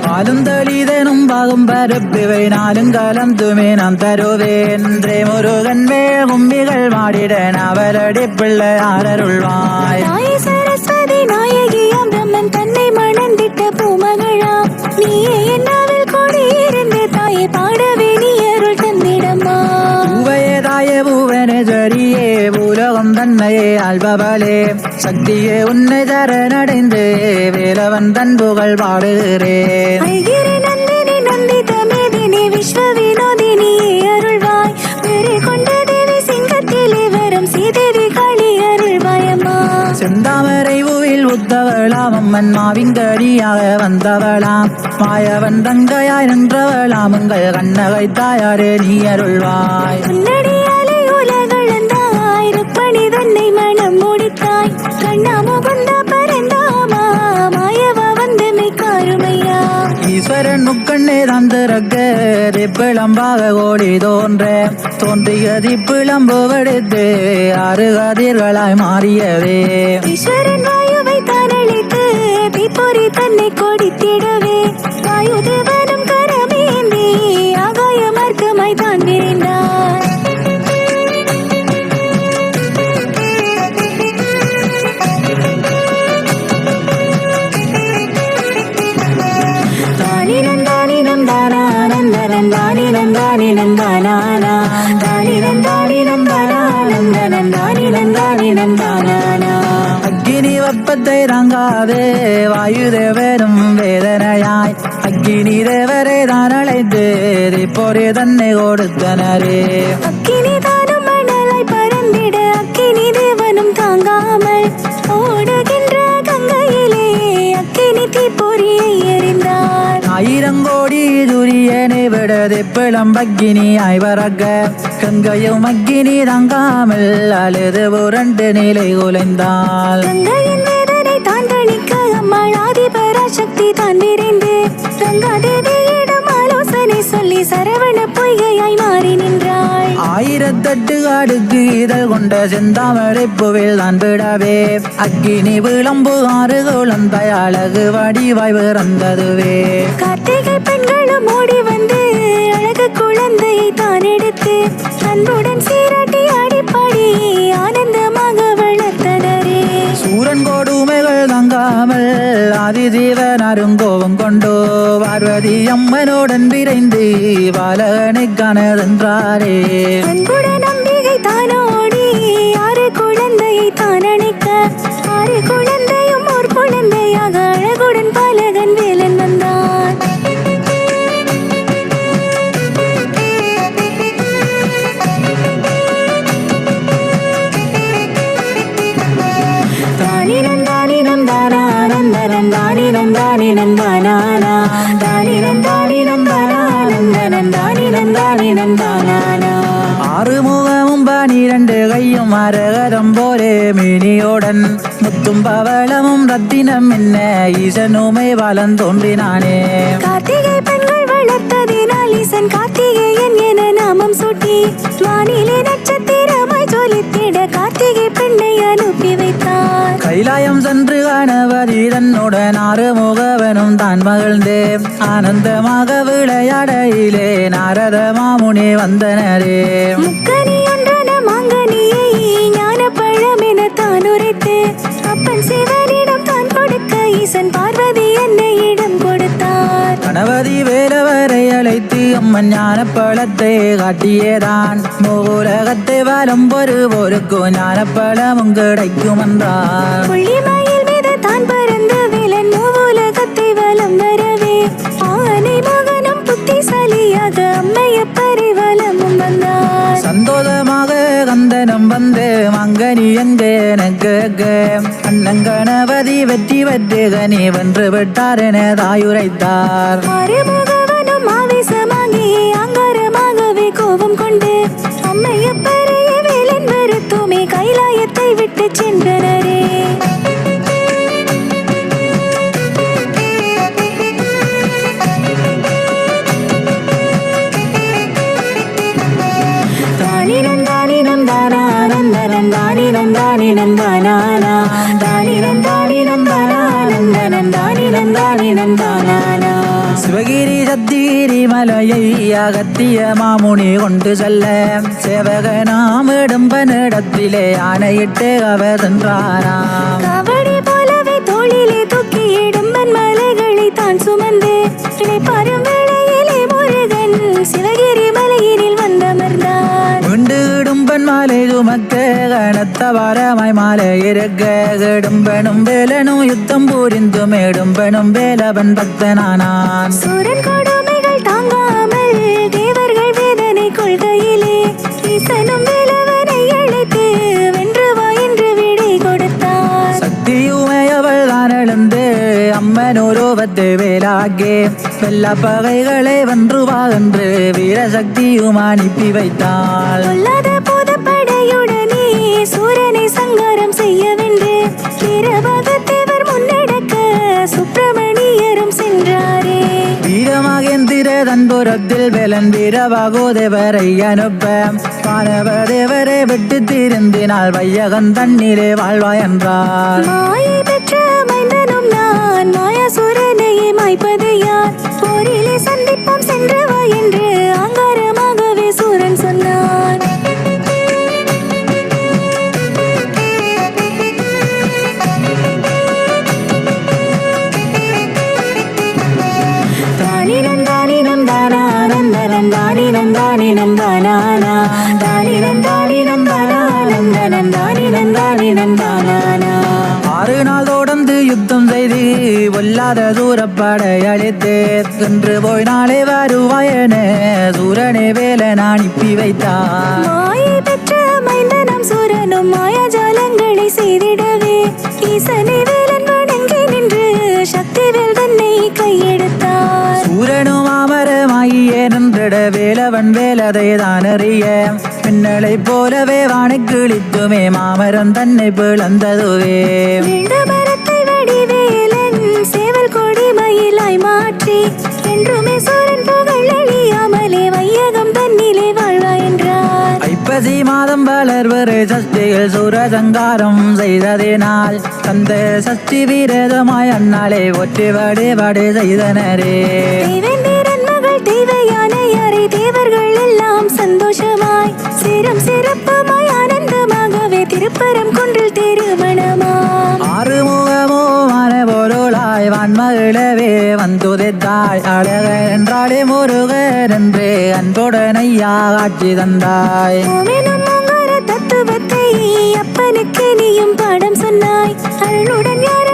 பாலும் தெளிதனும் பாகும் பருப்பிவை நாளும் கலந்துமே நான் தருவேன் என்றே முருகன் மேல் கும்பிகள் வாடிடன் அவரடி பிள்ளை ஆரருள்வாய். சரஸ்வதி நாயகியாம் பிரம்மன் தன்னை மணந்திட்ட பூமகளா நீயே என்னாவில் கூடியிருந்து தாயை பாடவே நீ அருள் தந்திடம்மா. பூவையே தாயே பூவனேஸ்வரியே பூலகம் தன்னையே ஆள்பவளே சக்தியே உன்னை சரணடைந்து வேலவன் தன் புகழ் பாடுகிறேன். ஐகிரி நந்தினி நந்தித மேதினி விஸ்வ வினோதினியே அருள்வாய். வேறு கொண்ட தேவி சிங்கத்திலே வரும் சீதேவி காளி அருள்வாயம்மா. செந்தாமரை பூவில் உத்தவளாம் அம்மன் மாவிங்கடியாக வந்தவளாம் மாயவன் தங்கையாய் நின்றவளாம் உங்கள் கண்ணகை தாயாரே நீ அருள்வாய். முன்னடியாலே உலகளந்தாய் ருப்பணி தன்னை மனம் முடித்தாய் கண்ணா முகுந்த பரந்தாமா மாயவா வந்து மெய்காருமையா. ஈஸ்வரன் முக்கண்ணே தந்திரக்க திப்பிளம்பாக கோடி தோன்றிய திப்பிளம்பு வடித்து ஆறு கதிர்களாய் மாறியவே. ஈஸ்வரன் வாயுவை தான் அழைத்து தீப்பொறி தன்னை கொடித்திடவே வாயுதேவனும் கரமேந்தி ஆகாய மார்க்கமாய் தான் விரைந்தார். அக்கினி வெப்பத்தை தாங்காதே வாயுதேவரும் வேதனையாய் அக்கினி தேவரை தான் அழைத்து பொறி தன்னை கொடுத்தனரே. அக்கினி தானும் மணலாய் பறந்திட அக்கினி தேவனும் தாங்காமல் ஓடுகின்ற கங்கையிலே அக்கினி தீப்பொறியை எறிந்தார். 1000 கோடி சூரியனை விட திப்பிளம் பக்கினியாய் பறக்க கங்கையும் அக்கினி தாங்காமல் அழுது புரண்டு நிலை குலைந்தாள். கங்கையின் வேதனை தான் தணிக்க அம்மாள் ஆதிபராசக்தி தான் விரைந்து கங்காதேவியிடம் ஆலோசனை சொல்லி சரவண பொய்கையாய் மாறி நின்றாள். 1008 காடுக்கு இதழ் கொண்ட செந்தாமரை பூவில் தான் விடவே அக்கினி விளம்பு ஆறு குழந்தை அழகு வடிவாய் பிறந்ததுவே. கார்த்திகை பெண்களும் ஓடி வந்து அழகு குழந்தையை தான் எடுத்து அன்புடன் சீராட்டி ஆடிப்பாடி ஆனந்தமாக வளர்த்தனரே. சூரன் கொடுமைகள் தங்காமல் ஆதிதேவன் அருங்கோவம் கொண்டோ பார்வதி அம்மனுடன் விரைந்து பாலகனை காணதென்றாரே. அன்புடன் நம்பிக்கை தானோடி ஆறு குழந்தையை தான் அணைக்க ஆறு குழந்தையும் ஒரு குழந்தையாக அழகுடன் பாலகன் வேலன் வந்தான். ஆறுமுகமும் 12 கையும் அரகரம் போலே மீனியோடன் முத்தும் பவளமும் ரத்தினம் என்ன ஈசனுமை வளம் தோன்றினானே. கார்த்திகை பெண்கள் வளர்த்ததினால் ஈசன் கார்த்திகேயன் என நாமம் சூட்டி வானிலே நட்சத்திரமாய் ஜொலித்திட கார்த்திகை பெண்ணை அனுப்பி வைத்தார். கைலாயம் சென்று கணபதி தன்னுடன் ஆறுமுகவனும் தான் மகிழ்ந்தே ஆனந்தமாக விளையாடையிலே நாரத மாமுனி வந்தனரே. முக்கனி ஒன்றன மாங்கனியை ஞான பழம் என தான் உரைத்து அப்பன் சிவனிடம் தான் கொடுக்க ஈசன் பார்வதி என்னையிடம் கொடுத்தார். கணபதி வேலவரை அழைத்து அம்மன் ஞான பழத்தை காட்டியதான் மூலகத்தை வலம் பொறுவோருக்கு ஞான பழமும் கிடைக்கும் என்றார். புள்ளிமயில் மீது தான் பறந்து வேலன் மூலகத்தை வலம் வரவே ஆனை மகனும் புத்திசாலியாக அம்மையப்பரை வலமும் வந்தார். சந்தோஷமாக கந்தனம் வந்து மங்கனி எங்கே எனக்கு அண்ணன் கணபதி வெற்றி வெற்றி வென்று விட்டார் என தாயுரைத்தார். ஆறுமுகவனும் ஆவேசமாகி அங்காரமாகவே கோபம் கொண்டு அம்மையப்பரையே வேலன் வருத்துமே கைலாயத்தை விட்டு சென்றனரே. தானினம் தானினம் தானானந்தன நந்தானி நந்தானி நந்தானானா தானி நந்தானி நந்தானானந்தானி நந்தானி நந்தானானா. சிவகிரி சத்திகிரி மலையை அகத்திய மாமுனி கொண்டு செல்ல சேவகனாம் இடும்பனிடத்திலே ஆணையிட்டு அவர் சென்றாராம். கபடி போலவே தோளிலே தூக்கி இடும்பன் மலைகளை தான் சுமந்து இளைப்பாறும் வேளையிலே முருகன் சிவகிரி மலையினில் வந்தமர்ந்தார். உண்டு இடும்பன் மாலை சுமக்க கனத்த பாரமாய் மாலை இருக்க இடும்பனும் வேலனும் யுத்தம் புரிந்தும் இடும்பனும் வேலவன் பக்தனானான். சூரன் கொடுமைகள் தாங்காமல் தேவர்கள் வேதனை கொள்கையிலே ஈசனும் வேலவனை அழைத்து வென்று வா என்று விடை கொடுத்தார். சக்தியுமையவள் தான் எழுந்து அம்மன் உருவத்தை வேலாக்கே வெள்ள பகைகளை வென்று வா என்று வீரசக்தியும் அனுப்பி வைத்தாள். கொல்லாத பூதப்படையுடனே சூரனை சங்காரம் செய்யவென்று வீரபாகத்தேவர் முன்னெடுக்க சுப்பிரமணியரும் சென்றாரே. வீரமகேந்திர தன்புறத்தில் வேலன் வீரபாகோதேவரை அனுப்ப வானவதேவரை விட்டு திருந்தினால் வையகன் தண்ணீரே வாழ்வா என்றார். மாயை பெற்ற மைந்தனும் நான் மாயாசூரனையே மாய்ப்பது யார்? போரிலே சந்திப்போம் சென்று வா என்று ஆங்காரமாகவே சூரன் சொன்னான். தானி நந்தானி நந்தானா நந்தனந்தானி நந்தானி நந்தானானா தானி நந்தானி நந்தானா நந்தனந்தானி நந்தானி நந்தானானா. 6 நாள் தொடர்ந்து யுத்தம் செய்து கொல்லாத சூரப்படை அழித்து சென்று போய் நாளே வருவாயன சூரனே வேலன் அனுப்பி வைத்தார். மாயை பெற்ற மைந்தனம் சூரனும் மாயாஜாலங்களை செய்திடவே ஈசனை வேலன் வணங்கி நின்று சக்திவேல் தன்னை கையெடுத்தார். சூரனும் அமரமாகியே நின்றிட வேலவன் வேலதை தான் அறிய மின்னலை போலவே வானுக்கிழித்துமே மாமரம் தன்னை பிளந்ததுவே. விழுந்த மரத்தை வடிவேலன் சேவல் கொடி மயிலாய் மாற்றி என்றுமே சூரன் புகழ் அழியாமலே வையகம் தன்னிலே வாழ்வா என்றார். ஐப்பசி மாதம் வளர்வரு சஷ்டியில் சூரசங்காரம் செய்ததினால் தந்த சஷ்டி வீரதமாய் அந்நாளே ஒற்றி வடு செய்தனரே. தேவேந்திரன் மகள் தேவயானையரை தேவர்கள் எல்லாம் சந்தோஷமாய் சிரம் சிறப்புமாய் ஆனந்தமாகவே திருப்பரம் குன்றில் திருமணமாம். 6 முகமோ மனபொருளாய் வான்மகிழவே வந்துதைத்தாய் அழக என்றாலே முருகர் என்று அன்புடன் ஐயா காட்சி தந்தாய். ஓமெனும் ஓங்கார தத்துவத்தை அப்பனுக்கு நீயும் பாடம் சொன்னாய். அருளுடன் யார